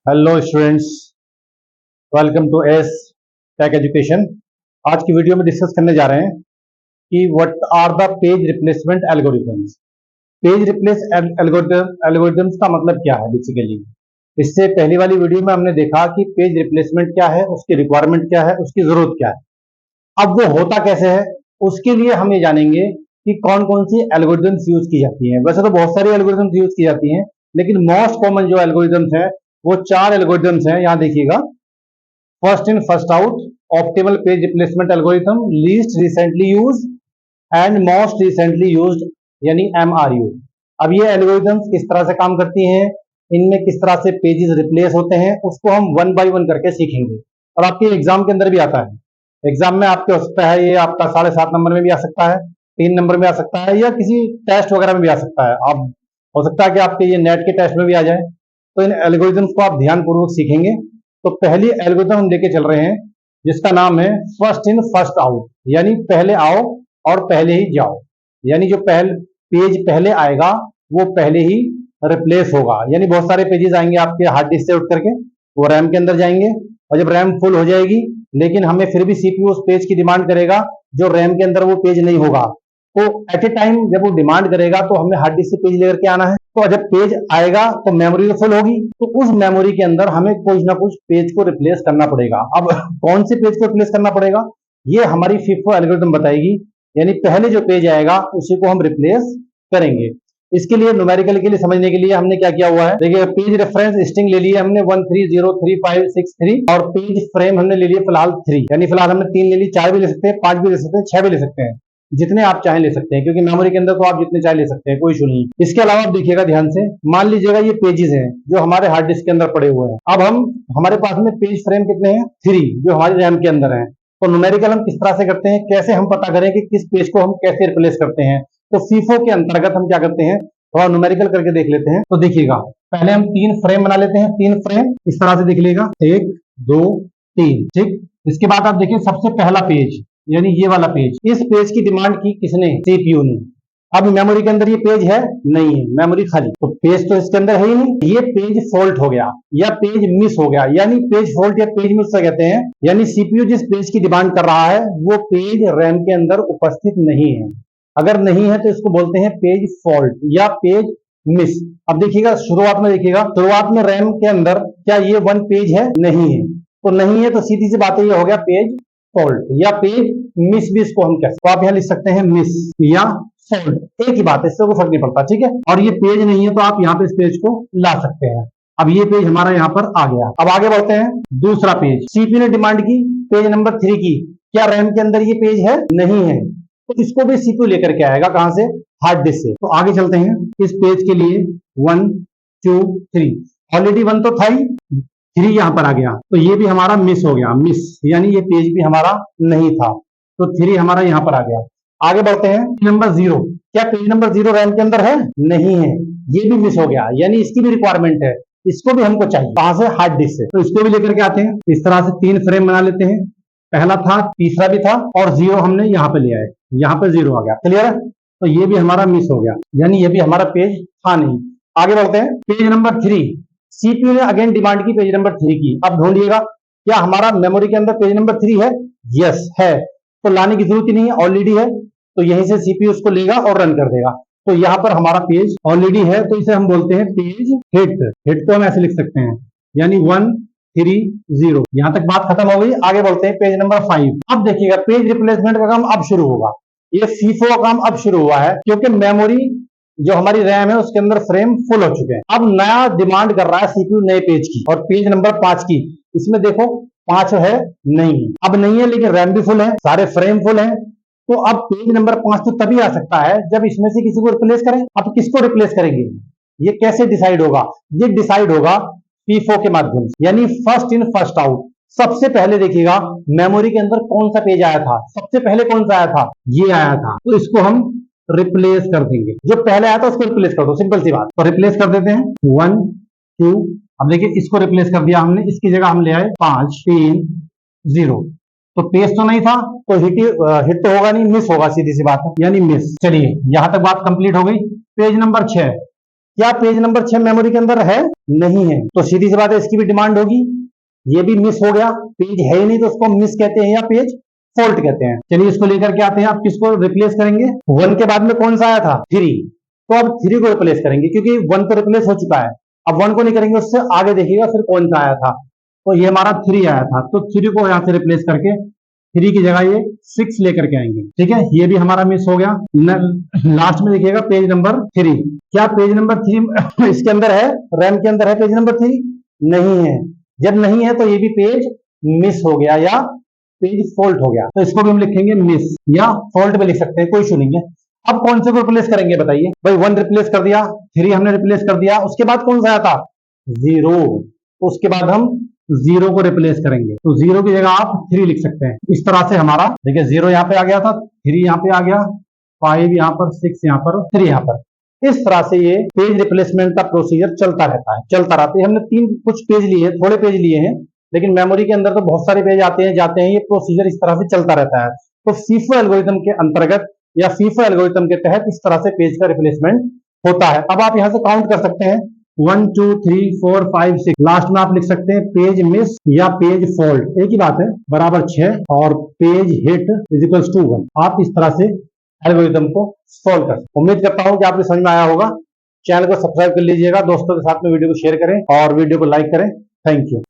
Hello students, welcome to S tech education. आज की video में डिस्कस करने जा रहे हैं कि what are the page replacement algorithms. Page replace algorithms का मतलब क्या है बेसिकली। इससे पहली वाली वीडियो में हमने देखा कि पेज रिप्लेसमेंट क्या है, उसकी रिक्वायरमेंट क्या है, उसकी जरूरत क्या है। अब वो होता कैसे है, उसके लिए हम ये जानेंगे कि कौन कौन सी एल्गोरिथम्स यूज की जाती हैं। वैसे तो बहुत सारी एल्गोरिथम्स यूज की जाती हैं, लेकिन मोस्ट कॉमन जो एल्गोरिथम्स है वो चार एल्गोरिथम्स हैं। यहां देखिएगा, first in first out, optimal page replacement algorithm, least recently used and most recently used, यानी MRU। अब ये एल्गोरिथम्स किस तरह से काम करती हैं, इनमें किस तरह से पेजेस रिप्लेस होते हैं, उसको हम वन बाय वन करके सीखेंगे। और आपके एग्जाम के अंदर भी आता है। एग्जाम में आपके हो सकता है ये आपका 7.5 नंबर में भी आ सकता है, 3 नंबर में आ सकता है, या किसी टेस्ट वगैरह में भी आ सकता है। आप हो सकता है कि आपके ये नेट के टेस्ट में भी आ जाए। तो इन एल्गोरिथम्स को आप ध्यानपूर्वक सीखेंगे। तो पहली एल्गोरिथम हम लेके चल रहे हैं जिसका नाम है फर्स्ट इन फर्स्ट आउट, यानी पहले आओ और पहले ही जाओ। यानी जो पेज पहले आएगा वो पहले ही रिप्लेस होगा। यानी बहुत सारे पेजेस आएंगे आपके हार्ड डिस्क से उठ करके, वो रैम के अंदर जाएंगे, और जब रैम फुल हो जाएगी लेकिन हमें फिर भी CPU उस पेज की डिमांड करेगा जो रैम के अंदर वो पेज नहीं होगा, तो एट ए टाइम जब वो डिमांड करेगा तो हमें हार्ड डिस्क से पेज लेकर के आना है। तो जब पेज आएगा तो मेमोरी तो फुल होगी, तो उस मेमोरी के अंदर हमें कुछ ना कुछ पेज को रिप्लेस करना पड़ेगा। अब कौन से पेज को रिप्लेस करना पड़ेगा, ये हमारी FIFO एल्गोरिथम बताएगी। यानी पहले जो पेज आएगा उसी को हम रिप्लेस करेंगे। इसके लिए न्यूमेरिकल के लिए समझने के लिए हमने क्या किया हुआ है, देखिए पेज रेफरेंस स्ट्रिंग ले लिया हमने 130356 और पेज फ्रेम हमने ले लिया फिलहाल 3। यानी फिलहाल हमने 3 ले ली, 4 भी ले सकते हैं, 5 भी ले सकते हैं, 6 भी ले सकते हैं, जितने आप चाहें ले सकते हैं, क्योंकि मेमोरी के अंदर तो आप जितने चाहे ले सकते हैं, कोई इशू नहीं। इसके अलावा आप देखिएगा ध्यान से, मान लीजिएगा ये पेजेस हैं जो हमारे हार्ड डिस्क के अंदर पड़े हुए हैं। अब हमारे पास में पेज फ्रेम कितने हैं, 3, जो हमारे रैम के अंदर है। तो न्यूमेरिकल हम किस तरह से करते हैं, कैसे हम पता करें कि किस पेज को हम कैसे रिप्लेस करते हैं। तो FIFO के अंतर्गत हम क्या करते हैं, थोड़ा न्यूमेरिकल करके देख लेते हैं। तो देखिएगा, पहले हम 3 फ्रेम बना लेते हैं। 3 फ्रेम इस तरह से दिख लेगा, 1 2 3, ठीक। इसके बाद आप देखिए सबसे पहला पेज, यानी ये वाला पेज, इस पेज की डिमांड की किसने, CPU ने। अब मेमोरी के अंदर ये पेज है नहीं है, मेमोरी खाली, तो पेज तो इसके अंदर है ही नहीं। ये पेज फॉल्ट हो गया या पेज मिस हो गया, यानी पेज फॉल्ट या पेज मिस कहते हैं। यानी CPU जिस पेज की डिमांड कर रहा है वो पेज रैम के अंदर उपस्थित नहीं है। अगर नहीं है तो इसको बोलते हैं पेज फॉल्ट या पेज मिस। अब देखिएगा शुरुआत में, देखिएगा शुरुआत में रैम के अंदर क्या ये 1 पेज है, नहीं है। तो नहीं है तो सीधी सी बात है, ये हो गया पेज फॉल्ट या पेज मिस भी इसको हम कहते हैं। तो आप यहां लिख सकते हैं मिस या फॉल्ट, एक ही बात है, इससे कोई फर्क नहीं पड़ता, ठीक है। और ये पेज नहीं है तो आप यहाँ पे इस पेज को ला सकते हैं। अब ये पेज हमारा यहाँ पर आ गया। अब आगे बढ़ते हैं, दूसरा पेज CPU ने डिमांड की पेज नंबर 3 की, क्या रैम के अंदर ये पेज है, नहीं है, तो इसको भी CPU लेकर के आएगा, कहां से, हार्ड डिस्क से। तो आगे चलते हैं, इस पेज के लिए 1 2 3, ऑलरेडी 1 तो था ही, 3 यहां पर आ गया, तो ये भी हमारा मिस हो गया, मिस, यानी ये पेज भी हमारा नहीं था, तो 3 हमारा यहां पर आ गया। आगे बढ़ते हैं, नंबर 0, क्या पेज नंबर 0 रैम के अंदर है, नहीं है, ये भी मिस हो गया, यानी इसकी भी रिक्वायरमेंट है, इसको भी हमको चाहिए, कहां से, हार्ड डिस्क से। तो इसको भी लेकर के आते हैं। इस तरह से 3 फ्रेम बना लेते हैं, पहला था, तीसरा भी था, और 0 हमने यहाँ पे ले आए, यहाँ पे 0 आ गया, क्लियर है। तो ये भी हमारा मिस हो गया, यानी ये भी हमारा पेज था नहीं। आगे बढ़ते हैं, पेज नंबर 3, CPU ने अगेन डिमांड की पेज नंबर 3 की। अब ढूंढिएगा, क्या हमारा मेमोरी के अंदर पेज नंबर 3 है, यस है, तो लाने की जरूरत ही नहीं है, ऑलरेडी है, तो यहीं से CPU उसको लेगा और रन कर देगा। तो यहाँ पर हमारा पेज ऑलरेडी है, तो इसे हम बोलते हैं पेज हिट। हिट को हम ऐसे लिख सकते हैं, यानी 1 3 0। यहां तक बात खत्म हो गई। आगे बढ़ते हैं, पेज नंबर 5। अब देखिएगा, पेज रिप्लेसमेंट का काम अब शुरू होगा। ये FIFO का काम अब शुरू हुआ है, क्योंकि मेमोरी जो हमारी रैम है उसके अंदर फ्रेम फुल हो चुके हैं। अब नया डिमांड कर रहा है CPU नए पेज की, और पेज नंबर 5 की। इसमें देखो 5 है, नहीं, अब नहीं है, लेकिन रैम भी फुल है, सारे फ्रेम फुल है। तो अब पेज नंबर 5 तो तभी आ सकता है जब इसमें से किसी को रिप्लेस करें। अब किसको रिप्लेस करेंगे, ये कैसे डिसाइड होगा, ये डिसाइड होगा FIFO के माध्यम से, यानी फर्स्ट इन फर्स्ट आउट। सबसे पहले देखिएगा मेमोरी के अंदर कौन सा पेज आया था, सबसे पहले कौन सा आया था, ये आया था, तो इसको हम रिप्लेस कर देंगे। जो पहले आया था उसको रिप्लेस कर दो, सिंपल सी बात। तो रिप्लेस कर देते हैं, 1 2। अब देखिए इसको रिप्लेस कर दिया हमने, इसकी जगह हम ले आए 5 3 0। तो पेज तो नहीं था, तो हिट तो होगा नहीं, मिस होगा, सीधी सी बात है, यानी मिस। चलिए यहां तक बात कंप्लीट हो गई। पेज नंबर 6, क्या पेज नंबर 6 मेमोरी के अंदर है? नहीं है। तो सीधी सी बात है, इसकी भी डिमांड होगी। ये भी मिस हो गया, पेज है ही नहीं, तो उसको मिस कहते हैं या पेज फॉल्ट कहते हैं। चलिए इसको लेकर के आते हैं। आप किसको रिप्लेस करेंगे? 1 के बाद में कौन सा आया था? 3। तो अब 3 को रिप्लेस करेंगे, क्योंकि 1 तो रिप्लेस हो चुका है। अब 1 को नहीं करेंगे, उससे आगे देखिएगा फिर कौन सा आया था। तो ये हमारा 3 आया था, तो 3 को यहां से रिप्लेस करके 3 की जगह ये 6 लेकर के आएंगे। ठीक है, ये भी हमारा मिस हो गया। लास्ट में देखिएगा पेज नंबर 3। क्या पेज नंबर 3 इसके अंदर है? रैम के अंदर है पेज नंबर 3? नहीं है। जब नहीं है तो ये भी पेज मिस हो गया या पेज फॉल्ट हो गया। तो इसको भी हम लिखेंगे मिस या फॉल्ट में लिख सकते हैं, कोई इशू नहीं है। अब कौन से को रिप्लेस करेंगे बताइए? भाई 1 रिप्लेस कर दिया, 3 हमने रिप्लेस कर दिया, उसके बाद कौन सा आया था? 0। उसके बाद हम 0 को रिप्लेस करेंगे, तो 0 की जगह आप 3 लिख सकते हैं। इस तरह से हमारा देखिए 0 यहाँ पे आ गया था, 3 यहाँ पे आ गया, 5 यहाँ पर, 6 यहाँ पर, 3 यहाँ पर। इस तरह से ये पेज रिप्लेसमेंट का प्रोसीजर चलता रहता है, चलता रहता है। हमने 3 कुछ पेज लिए, थोड़े पेज लिए हैं, लेकिन मेमोरी के अंदर तो बहुत सारे पेज आते हैं जाते हैं। ये प्रोसीजर इस तरह से चलता रहता है। तो फीफो एल्गोरिथम के अंतर्गत या फीफो एल्गोरिथम के तहत इस तरह से पेज का रिप्लेसमेंट होता है। अब आप यहां से काउंट कर सकते हैं, 1 2 3 4 5 6। लास्ट में आप लिख सकते हैं पेज मिस या पेज फॉल्ट, एक ही बात है, बराबर 6 और page hit is equals to 1। आप इस तरह से एल्गोरिथम को सॉल्व कर सकते। उम्मीद करता हूं कि आपको समझ में आया होगा। चैनल को सब्सक्राइब कर लीजिएगा, दोस्तों के साथ में वीडियो को शेयर करें और वीडियो को लाइक करें। Thank you.